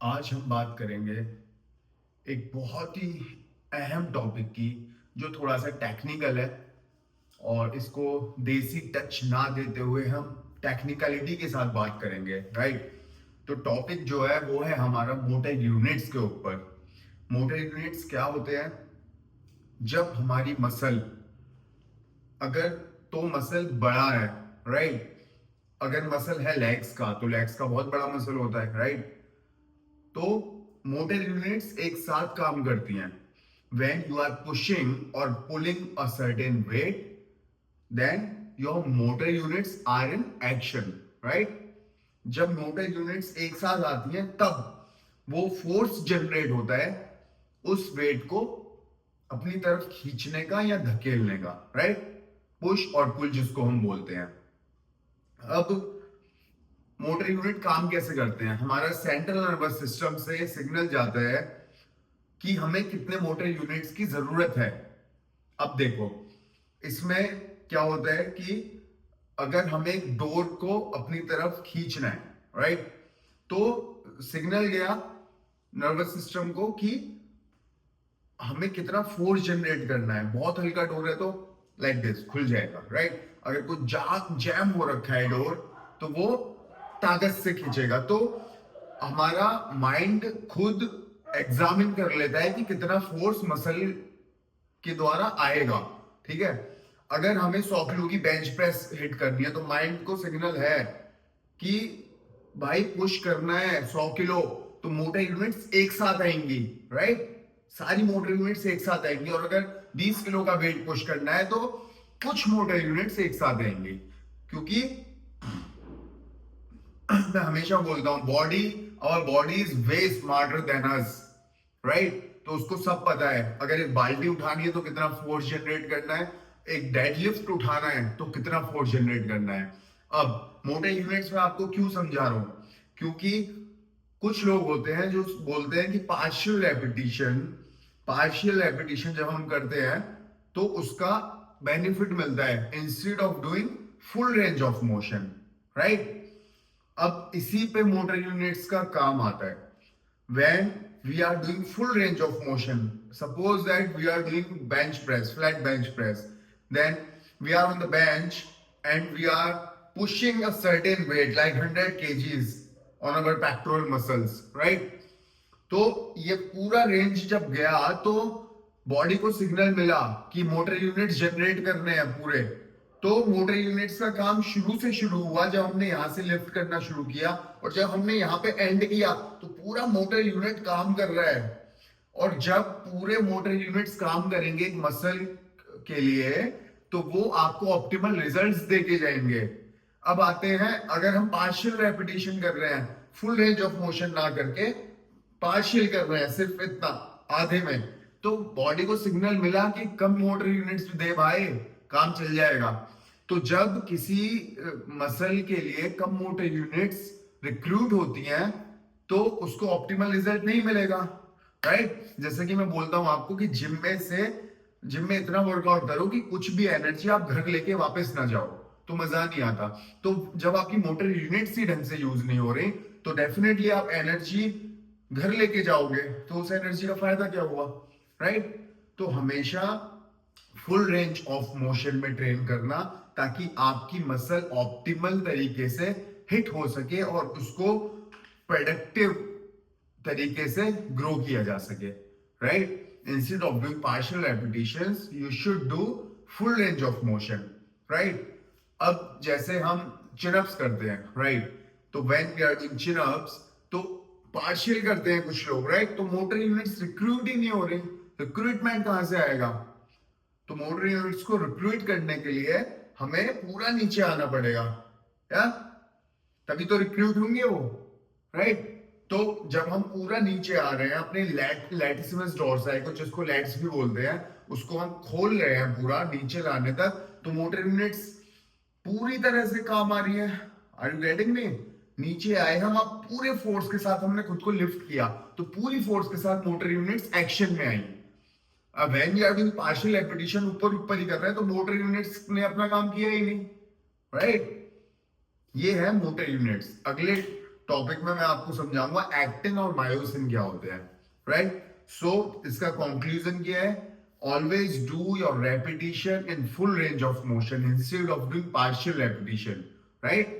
आज हम बात करेंगे एक बहुत ही अहम टॉपिक की जो थोड़ा सा टेक्निकल है और इसको देसी टच ना देते हुए हम टेक्निकलिटी के साथ बात करेंगे, राइट? तो टॉपिक जो है वो है हमारा मोटर यूनिट्स के ऊपर। मोटर यूनिट्स क्या होते हैं? जब हमारी मसल, अगर तो मसल बड़ा है, राइट? अगर मसल है लेग्स का तो लेग्स का बहुत बड़ा मसल होता है, राइट? तो मोटर यूनिट्स एक साथ काम करती हैं। When you are pushing or pulling a certain weight, then your motor units are in action, right? जब मोटर यूनिट्स एक साथ आती हैं तब वो फोर्स जनरेट होता है उस वेट को अपनी तरफ खींचने का या धकेलने का, राइट? पुश और पुल जिसको हम बोलते हैं। अब मोटर यूनिट काम कैसे करते हैं? हमारा सेंट्रल नर्वस सिस्टम से सिग्नल जाता है कि हमें कितने मोटर यूनिट्स की जरूरत है। अब देखो, इसमें क्या होता है कि अगर हमें एक डोर को अपनी तरफ खींचना है, राइट? तो सिग्नल गया नर्वस सिस्टम को कि हमें कितना फोर्स जनरेट करना है। बहुत हल्का डोर है तो लाइक दिस खुल जाएगा, राइट? अगर कुछ जैम हो रखा है डोर तो वो ताकत से खींचेगा। तो हमारा माइंड खुद एग्जामिन कर लेता है कि कितना फोर्स मसल के द्वारा आएगा, ठीक है? अगर हमें 100 किलो की बेंच प्रेस हिट करनी है तो माइंड को सिग्नल है कि भाई पुश करना है 100 किलो, तो मोटर यूनिट्स एक साथ आएंगी, राइट? सारी मोटर यूनिट्स एक साथ आएंगी। और अगर 20 किलो का वेट पुश करना है तो कुछ मोटर यूनिट्स एक साथ आएंगी। क्योंकि मैं हमेशा बोलता हूं body, our body is way smarter than us, right? तो उसको सब पता है अगर एक बाल्टी उठानी है तो कितना फोर्स जनरेट करना है, एक डेडलिफ्ट उठाना है तो कितना फोर्स जनरेट करना है। अब मोटे यूनिट्स में आपको क्यों समझा रहा हूं? क्योंकि कुछ लोग होते हैं जो बोलते हैं कि पार्शियल रेपिटेशन जब हम करते हैं तो उसका बेनिफिट मिलता है instead of doing full range of motion, right? अब इसी पे मोटर यूनिट्स का काम आता है। when we are doing full range of motion, suppose that we are doing bench press, flat bench press, then we are on the bench and we are pushing a certain weight like 100 kgs on our pectoral muscles, right? तो ये पूरा range जब गया तो body को signal मिला कि motor units generate करने हैं पूरे। तो मोटर यूनिट्स का काम शुरू से शुरू हुआ जब हमने यहां से लिफ्ट करना शुरू किया, और जब हमने यहां पे एंड किया तो पूरा मोटर यूनिट काम कर रहा है। और जब पूरे मोटर यूनिट्स काम करेंगे एक मसल के लिए तो वो आपको ऑप्टिमल रिजल्ट्स देके जाएंगे। अब आते हैं, अगर हम पार्शियल रेपिटेशन कर रहे हैं, फुल रेंज ऑफ मोशन ना करके पार्शियल कर रहे हैं, सिर्फ इतना आधे में, तो बॉडी को सिग्नल मिला कि कम मोटर यूनिट्स दे भाई, काम चल जाएगा। तो जब किसी मसल के लिए कम मोटर यूनिट्स रिक्रूट होती हैं तो उसको ऑप्टिमल रिजल्ट नहीं मिलेगा, राइट? जैसे कि मैं बोलता हूं आपको कि जिम में इतना वर्कआउट करो कि कुछ भी एनर्जी आप घर लेके वापस ना जाओ, तो मजा नहीं आता। तो जब आपकी मोटर यूनिट्स ही ढंग से यूज नहीं हो रही तो डेफिनेटली आप एनर्जी घर लेके जाओगे तो उस एनर्जी का फायदा क्या हुआ, राइट? तो हमेशा फुल रेंज ऑफ मोशन में ट्रेन करना ताकि आपकी मसल ऑप्टिमल तरीके से हिट हो सके और उसको प्रोडक्टिव तरीके से ग्रो किया जा सके, right? Instead of doing partial repetitions you should do full range of motion, right? अब जैसे हम चिनअप्स करते हैं, राइट? तो when we are doing chinups तो पार्शियल करते हैं कुछ लोग, राइट? तो मोटर यूनिट्स रिक्रूट ही नहीं हो रही, रिक्रूटमेंट कहां से आएगा? तो मोटर यूनिट्स को रिक्रूट करने के लिए हमें पूरा नीचे आना पड़ेगा, या तभी तो रिक्रूट होंगे वो, राइट? तो जब हम पूरा नीचे आ रहे हैं अपने लैटिसिमस डोर्साई को, जिसको लैट्स भी बोलते हैं, उसको हम खोल रहे हैं पूरा नीचे लाने तक, तो मोटर यूनिट्स पूरी तरह से काम आ रही है। Are you getting me? नीचे आए हम, अब पूरे फोर्स के साथ हमने खुद को लिफ्ट किया तो पूरी फोर्स के साथ मोटर यूनिट्स एक्शन में आई। अब when you are doing partial repetition, ऊपर ऊपर ही कर रहे हैं, तो मोटर यूनिट्स ने अपना काम किया ही नहीं, राइट? ये है मोटर यूनिट्स। अगले टॉपिक में मैं आपको समझाऊंगा एक्टिन और मायोसिन क्या होते हैं, राइट? सो इसका कंक्लूजन क्या है? Always do your repetition in full range of motion instead of doing partial repetition, right?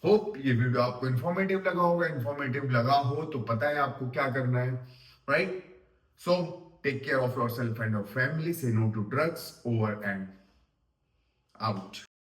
Hope ये वीडियो आपको इन्फॉर्मेटिव लगा होगा। इन्फॉर्मेटिव लगा हो तो पता है आपको क्या करना है, right? So take care of yourself and your family, say no to drugs, over and out.